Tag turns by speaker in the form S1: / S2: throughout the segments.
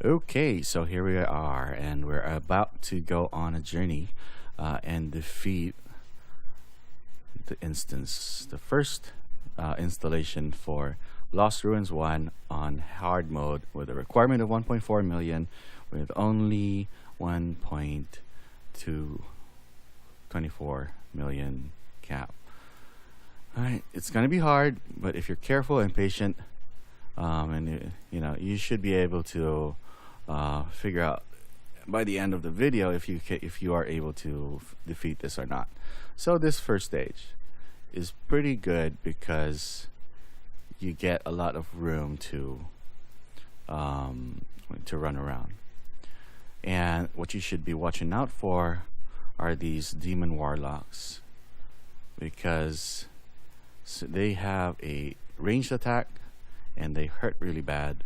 S1: Okay, so here we are, and we're about to go on a journey and defeat the first installation for Lost Ruins 1 on hard mode with a requirement of 1.4 million with only 1.224 million cap. Alright, it's gonna be hard, but if you're careful and patient, you should be able to figure out by the end of the video if you are able to defeat this or not. So this first stage is pretty good because you get a lot of room to run around. And what you should be watching out for are these demon warlocks, because they have a ranged attack and they hurt really bad.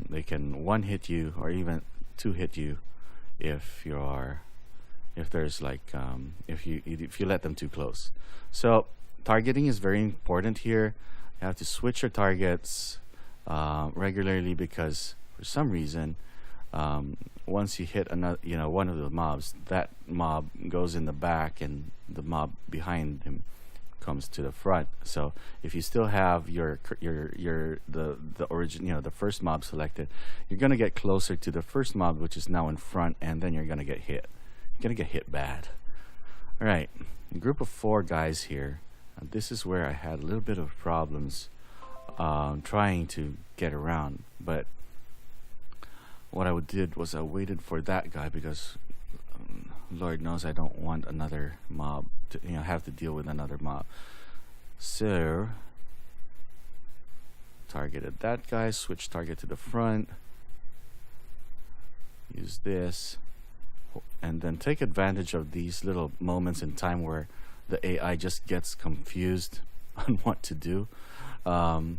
S1: They can one hit you or even two hit you if there's like if you let them too close. So targeting is very important here. You have to switch your targets regularly, because for some reason once you hit another one of the mobs, that mob goes in the back and the mob behind him comes to the front. So if you still have the origin, the first mob selected, you're gonna get closer to the first mob, which is now in front, and then you're gonna get hit. You're gonna get hit bad. All right, a group of 4 guys here. This is where I had a little bit of problems trying to get around, but what I did was I waited for that guy, because Lord knows I don't want another mob to have to deal with another mob. So targeted that guy, switch target to the front, use this, and then take advantage of these little moments in time where the AI just gets confused on what to do. Ouch.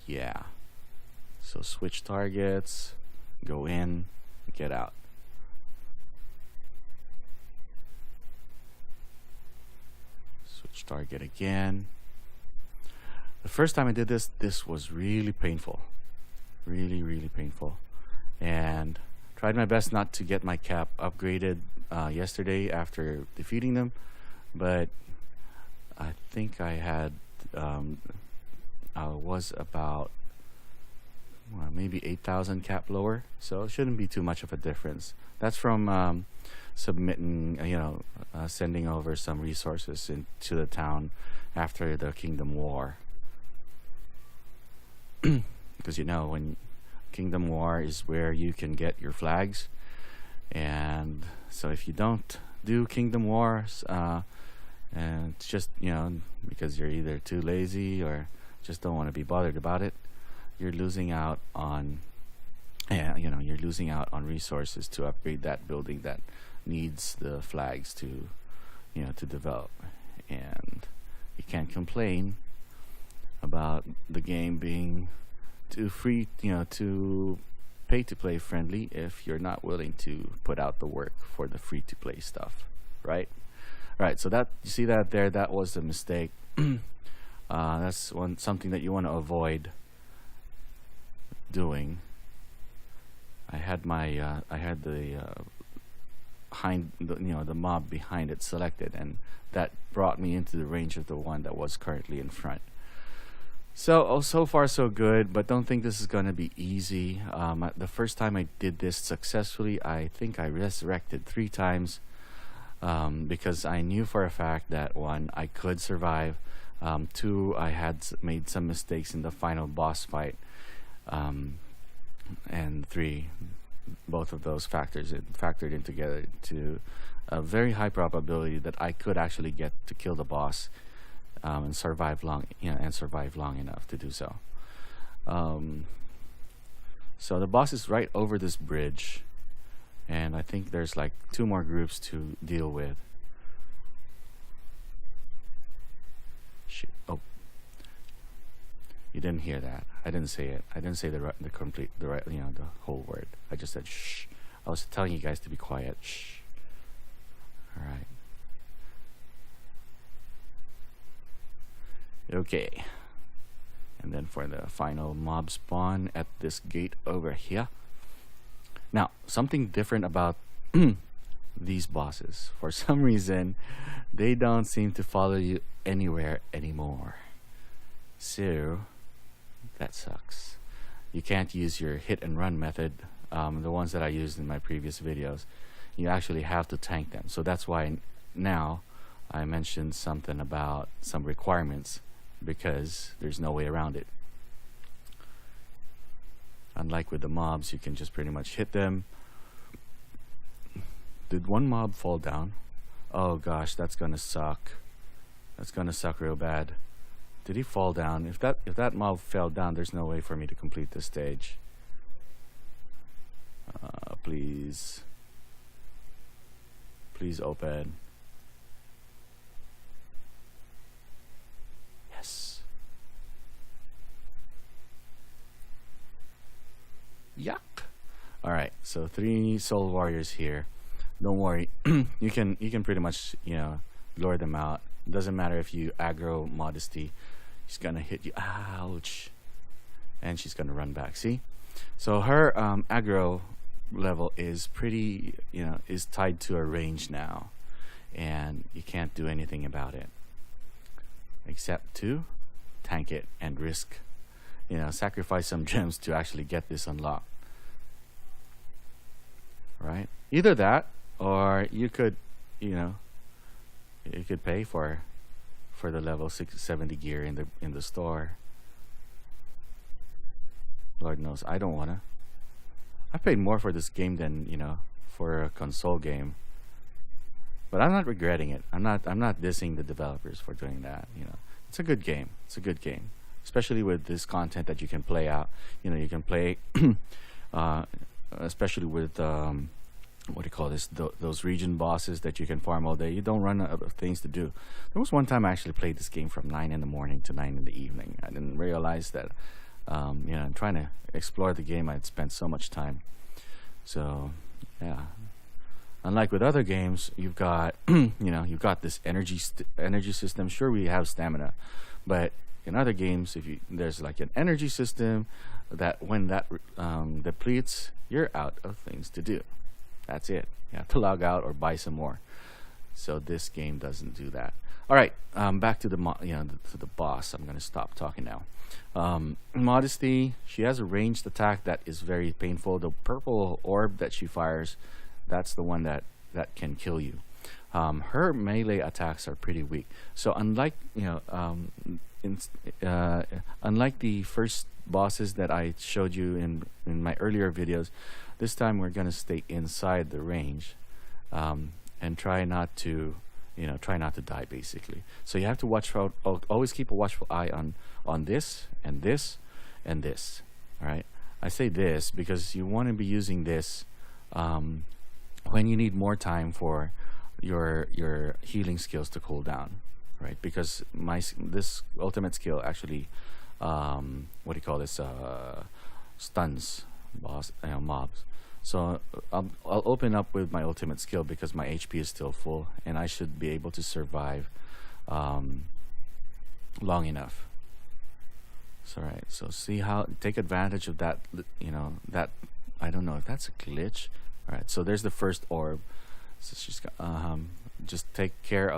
S1: Yeah. So switch targets, go in, get out. Switch target again. The first time I did this was really painful. Really, really painful. And tried my best not to get my cap upgraded yesterday after defeating them, but I think I had I was about maybe 8,000 cap lower, so it shouldn't be too much of a difference. That's from submitting, sending over some resources into the town after the Kingdom War. Because when Kingdom War is where you can get your flags, and so if you don't do Kingdom Wars, and it's just because you're either too lazy or just don't want to be bothered about it, you're losing out on you're losing out on resources to upgrade that building that needs the flags to develop. And you can't complain about the game being too free, too pay to play friendly, if you're not willing to put out the work for the free to play stuff, right? So that, you see that there, that was a mistake. That's something that you want to avoid doing. I had the mob behind it selected, and that brought me into the range of the one that was currently in front. So far so good, but don't think this is gonna be easy. The first time I did this successfully, I think I resurrected 3 times, because I knew for a fact that 1, I could survive, 2, I had made some mistakes in the final boss fight, and 3, both of those factored in together to a very high probability that I could actually get to kill the boss, and survive long enough to do so. So the boss is right over this bridge, and I think there's like 2 more groups to deal with. Shit. Oh, you didn't hear that. I didn't say it. I didn't say the whole word. I just said shh. I was telling you guys to be quiet. Shh. All right. Okay. And then for the final mob spawn at this gate over here. Now, something different about these bosses. For some reason, they don't seem to follow you anywhere anymore. So, that sucks. You can't use your hit and run method, the ones that I used in my previous videos. You actually have to tank them. So that's why now I mentioned something about some requirements, because there's no way around it. Unlike with the mobs, you can just pretty much hit them. Did one mob fall down? Oh gosh, that's gonna suck. That's gonna suck real bad. Did he fall down? If that mob fell down, there's no way for me to complete this stage. Please. Please open. Yes. Yuck. Alright, so 3 soul warriors here. Don't worry. you can pretty much, lure them out. Doesn't matter if you aggro Modesty. She's gonna hit you. Ouch. And she's gonna run back. See? So her aggro level is pretty, is tied to a range now. And you can't do anything about it. Except to tank it and risk, sacrifice some gems to actually get this unlocked. Right? Either that, or you could, you could pay for the level 670 gear in the store. Lord knows I don't wanna. I paid more for this game than for a console game, but I'm not regretting it. I'm not dissing the developers for doing that. It's a good game. It's a good game, especially with this content that you can play out. You can play, especially with what do you call this? Those region bosses that you can farm all day. You don't run out of things to do. There was one time I actually played this game from 9 in the morning to 9 in the evening. I didn't realize that. I'm trying to explore the game. I'd spent so much time. So, yeah. Unlike with other games, you've got, you've got this energy system. Sure, we have stamina, but in other games, there's like an energy system that when that depletes, you're out of things to do. That's it. You have to log out or buy some more. So this game doesn't do that. All right, back to the to the boss. I'm gonna stop talking now. Modesty. She has a ranged attack that is very painful. The purple orb that she fires, that's the one that can kill you. Her melee attacks are pretty weak. So unlike unlike the first bosses that I showed you in my earlier videos, this time we're gonna stay inside the range, and try not to die basically. So you have to watch out. Always keep a watchful eye on this and this and this. All right. I say this because you want to be using this when you need more time for your healing skills to cool down, right? Because this ultimate skill actually what do you call this, stuns mobs. So I'll open up with my ultimate skill because my HP is still full and I should be able to survive long enough. So right, so see how take advantage of that. That I don't know if that's a glitch. All right, so there's the first orb. So she's got just take care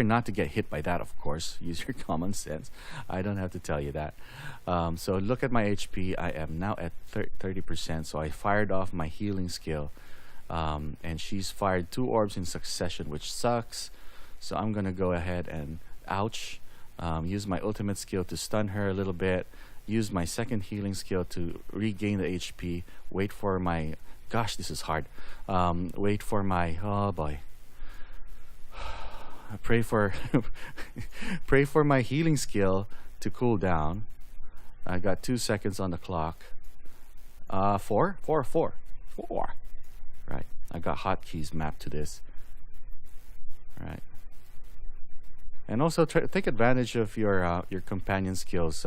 S1: not to get hit by that, of course. Use your common sense. I don't have to tell you that. So look at my HP. I am now at 30%. So I fired off my healing skill, and she's fired 2 orbs in succession, which sucks. So I'm gonna go ahead and use my ultimate skill to stun her a little bit. Use my second healing skill to regain the HP. Wait for my gosh, this is hard. Wait for my oh boy. Pray for my healing skill to cool down. I got 2 seconds on the clock. 4. Right. I got hotkeys mapped to this. Right. And also take advantage of your companion skills.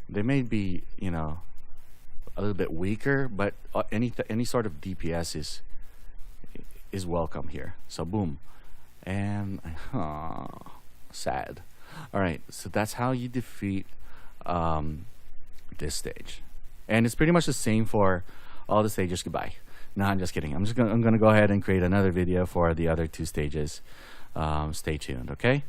S1: They may be, a little bit weaker, but any sort of DPS is welcome here. So boom. And sad. All right, so that's how you defeat um, this stage, and it's pretty much the same for all the stages. Goodbye. No, I'm just kidding. I'm gonna go ahead and create another video for the other two stages. Stay tuned, okay?